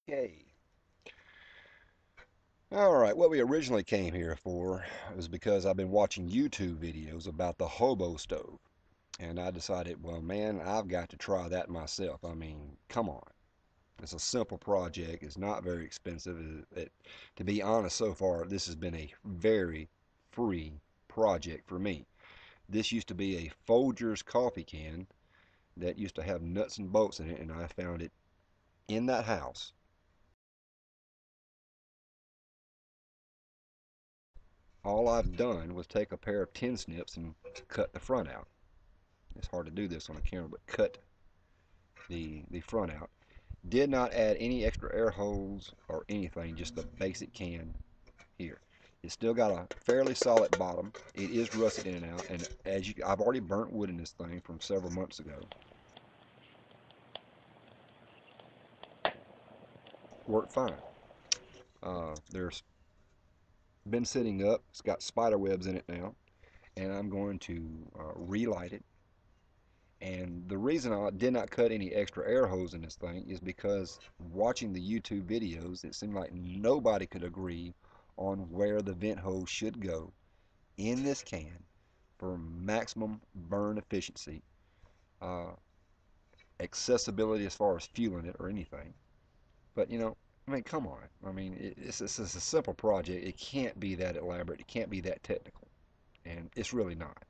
Okay. All right, what we originally came here for was because I've been watching YouTube videos about the Hobo stove. And I decided, well, man, I've got to try that myself. I mean, come on. It's a simple project. It's not very expensive. To be honest, so far, this has been a very free project for me. This used to be a Folgers coffee can that used to have nuts and bolts in it, and I found it in that house. All I've done was take a pair of tin snips and cut the front out. It's hard to do this on a camera, but cut the front out. Did not add any extra air holes or anything, just the basic can here. It's still got a fairly solid bottom. It is rusted in and out, and I've already burnt wood in this thing from several months ago. Worked fine. There's been sitting up. It's got spider webs in it now, and I'm going to relight it. And the reason I did not cut any extra air hose in this thing is because watching the YouTube videos, it seemed like nobody could agree on where the vent hose should go in this can for maximum burn efficiency, uh, accessibility as far as fueling it or anything. But I mean, come on. I mean, it's a simple project. It can't be that elaborate. It can't be that technical, and it's really not.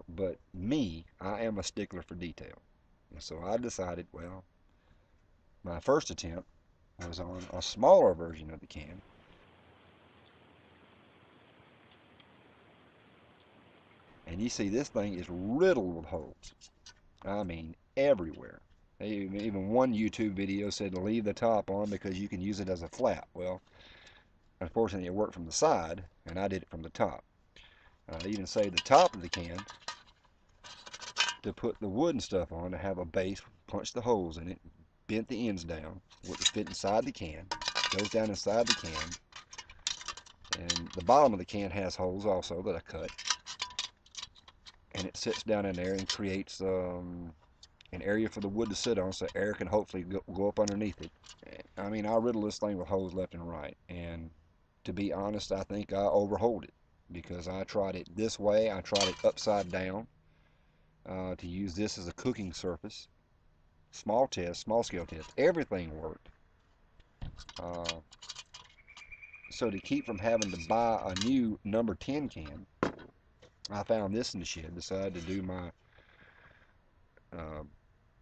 But me, I am a stickler for detail. And so I decided, well, my first attempt was on a smaller version of the can. And you see, this thing is riddled with holes. I mean, everywhere. Even one YouTube video said to leave the top on because you can use it as a flap. Well, unfortunately, it worked from the side, and I did it from the top. They even say the top of the can to put the wood and stuff on to have a base, punch the holes in it, bent the ends down, what would fit inside the can, goes down inside the can, and the bottom of the can has holes also that I cut, and it sits down in there and creates an area for the wood to sit on so air can hopefully go up underneath it. I mean, I riddle this thing with holes left and right, and to be honest, I think I overhold it because I tried it this way, I tried it upside down to use this as a cooking surface. Small test, small scale test, everything worked. Uh, so to keep from having to buy a new number 10 can, I found this in the shed, decided to do my uh,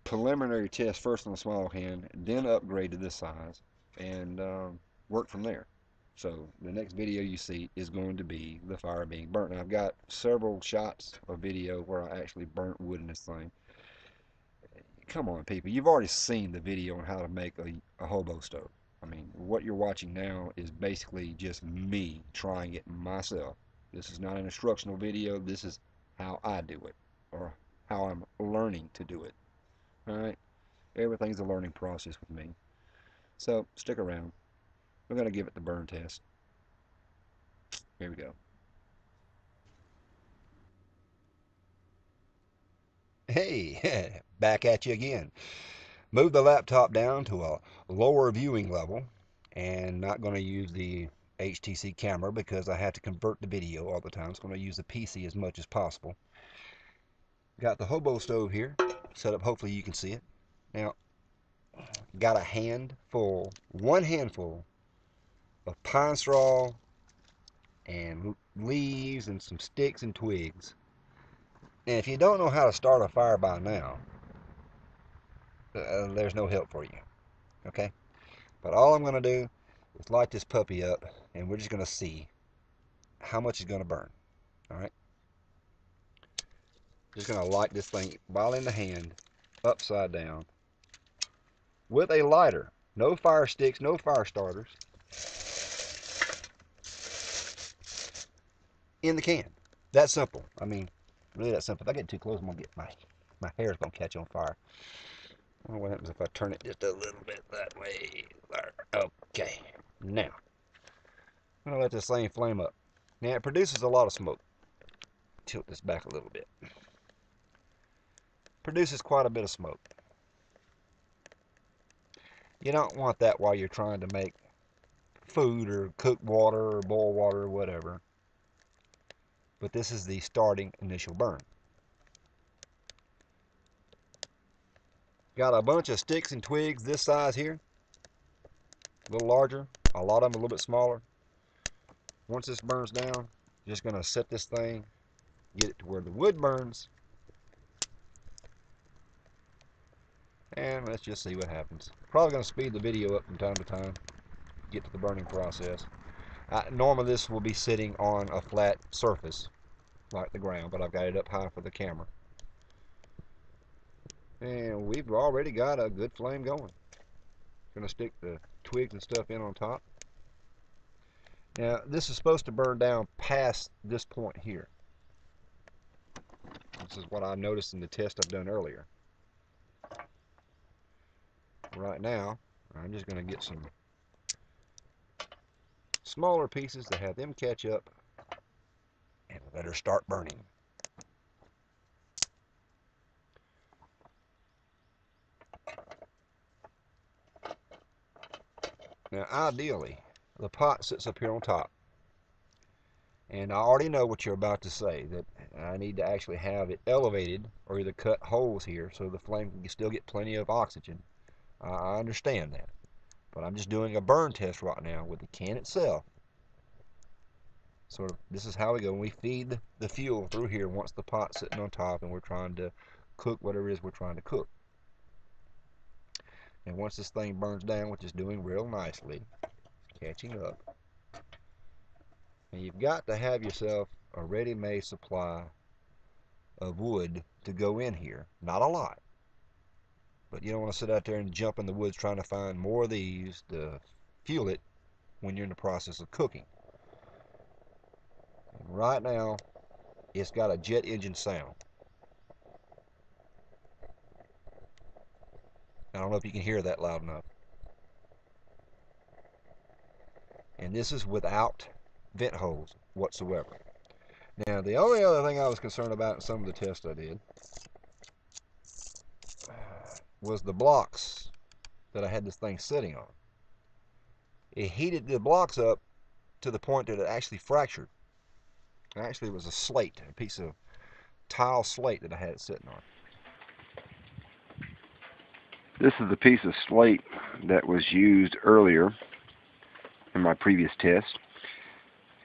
preliminary test first on the small can, then upgrade to this size, and work from there. So the next video you see is going to be the fire being burnt. And I've got several shots of video where I actually burnt wood in this thing. Come on, people. You've already seen the video on how to make a hobo stove. I mean, what you're watching now is basically just me trying it myself. This is not an instructional video. This is how I do it, or how I'm learning to do it. All right? Everything's a learning process with me. So stick around. We're going to give it the burn test. Here we go. Hey, back at you again. Move the laptop down to a lower viewing level, and not going to use the HTC camera because I have to convert the video all the time. It's going to use the PC as much as possible. Got the Hobo stove here set up. Hopefully you can see it. Now, got a handful, one handful of pine straw and leaves and some sticks and twigs. And if you don't know how to start a fire by now, there's no help for you. Okay? But all I'm going to do is light this puppy up, and we're just going to see how much is going to burn. All right? Just going to light this thing while in the hand, upside down, with a lighter. No fire sticks, no fire starters. In the can. That simple. I mean, really that simple. If I get too close, I'm going to get my hair's going to catch on fire. I don't know what happens if I turn it just a little bit that way. There. Okay. Now, I'm going to let this thing flame up. Now, it produces a lot of smoke. Tilt this back a little bit. Produces quite a bit of smoke. You don't want that while you're trying to make food or cook water or boil water or whatever. But this is the starting initial burn. Got a bunch of sticks and twigs this size here. A little larger. A lot of them a little bit smaller. Once this burns down, just going to set this thing, get it to where the wood burns. And let's just see what happens. Probably going to speed the video up from time to time. Get to the burning process. Normally this will be sitting on a flat surface like the ground, but I've got it up high for the camera. And we've already got a good flame going. Gonna stick the twigs and stuff in on top. Now this is supposed to burn down past this point here. This is what I noticed in the test I've done earlier. Right now, I'm just gonna get some smaller pieces to have them catch up and let her start burning. Now ideally, the pot sits up here on top. And I already know what you're about to say, that I need to actually have it elevated or either cut holes here so the flame can still get plenty of oxygen. I understand that. But I'm just doing a burn test right now with the can itself. Sort of, this is how we go. When we feed the fuel through here once the pot's sitting on top and we're trying to cook whatever it is we're trying to cook. And once this thing burns down, which is doing real nicely, catching up, and you've got to have yourself a ready-made supply of wood to go in here. Not a lot, but you don't want to sit out there and jump in the woods trying to find more of these to fuel it when you're in the process of cooking. And right now, it's got a jet engine sound. I don't know if you can hear that loud enough. And this is without vent holes whatsoever. Now, the only other thing I was concerned about in some of the tests I did was the blocks that I had this thing sitting on. It heated the blocks up to the point that it actually fractured. Actually, it was a slate, a piece of tile slate that I had it sitting on. This is a piece of slate that was used earlier in my previous test.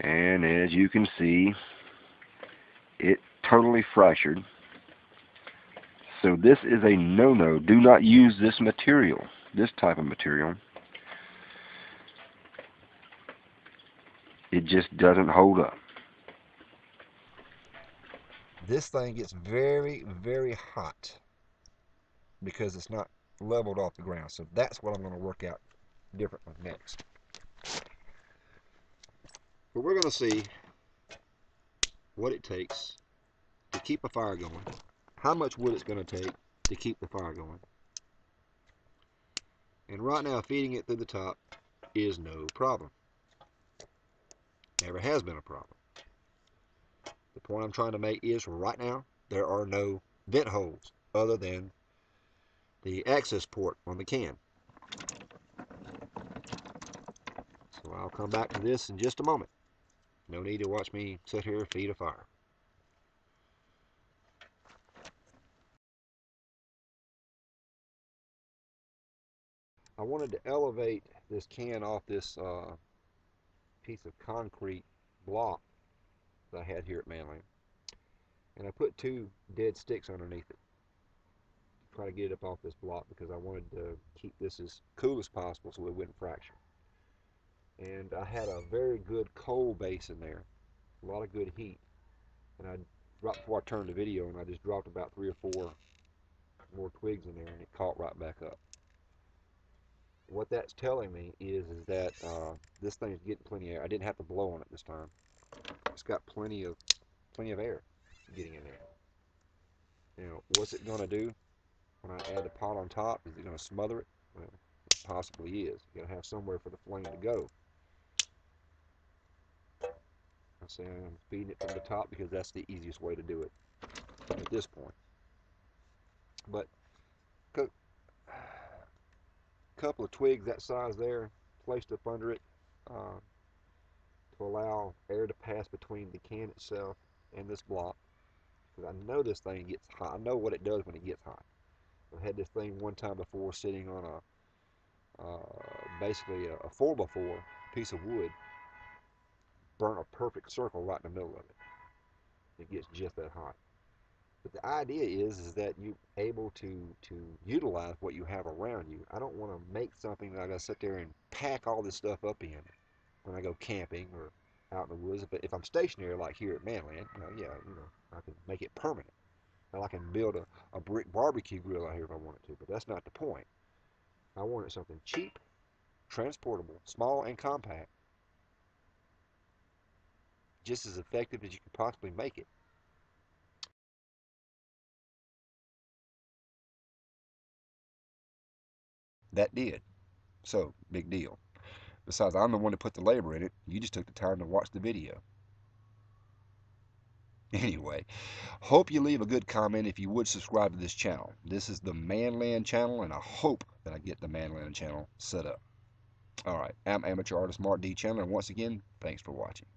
And as you can see, it totally fractured. So this is a no-no. Do not use this material, this type of material. It just doesn't hold up. This thing gets very, very hot because it's not leveled off the ground. So that's what I'm going to work out differently next. But we're going to see what it takes to keep a fire going, how much wood it's going to take to keep the fire going. And right now, feeding it through the top is no problem. Never has been a problem. The point I'm trying to make is right now, there are no vent holes other than the access port on the can. So I'll come back to this in just a moment. No need to watch me sit here and feed a fire. I wanted to elevate this can off this piece of concrete block that I had here at ManLand. And I put 2 dead sticks underneath it to try to get it up off this block because I wanted to keep this as cool as possible so it wouldn't fracture. And I had a very good coal base in there, a lot of good heat. And right before I turned the video, and I just dropped about 3 or 4 more twigs in there, and it caught right back up. What that's telling me is that this thing's getting plenty of air. I didn't have to blow on it this time. It's got plenty of air getting in there. Now, what's it going to do when I add the pot on top? Is it going to smother it? Well, it possibly is. You got to have somewhere for the flame to go. I say I'm feeding it from the top because that's the easiest way to do it at this point. But couple of twigs that size there placed up under it uh, to allow air to pass between the can itself and this block. Because I know this thing gets hot. I know what it does when it gets hot. I've had this thing one time before sitting on basically a 4x4 piece of wood, burn a perfect circle right in the middle of it. It gets just that hot. But the idea is that you're able to utilize what you have around you. I don't want to make something that I got to sit there and pack all this stuff up in when I go camping or out in the woods. But if I'm stationary like here at ManLand, yeah, I can make it permanent. And I can build a brick barbecue grill out here if I wanted to. But that's not the point. I wanted something cheap, transportable, small and compact, just as effective as you could possibly make it. That did. So, big deal. Besides, I'm the one that put the labor in it. You just took the time to watch the video. Anyway, hope you leave a good comment if you would subscribe to this channel. This is the ManLand channel, and I hope that I get the ManLand channel set up. Alright, I'm Amateur Artist Mark D. Chandler, and once again, thanks for watching.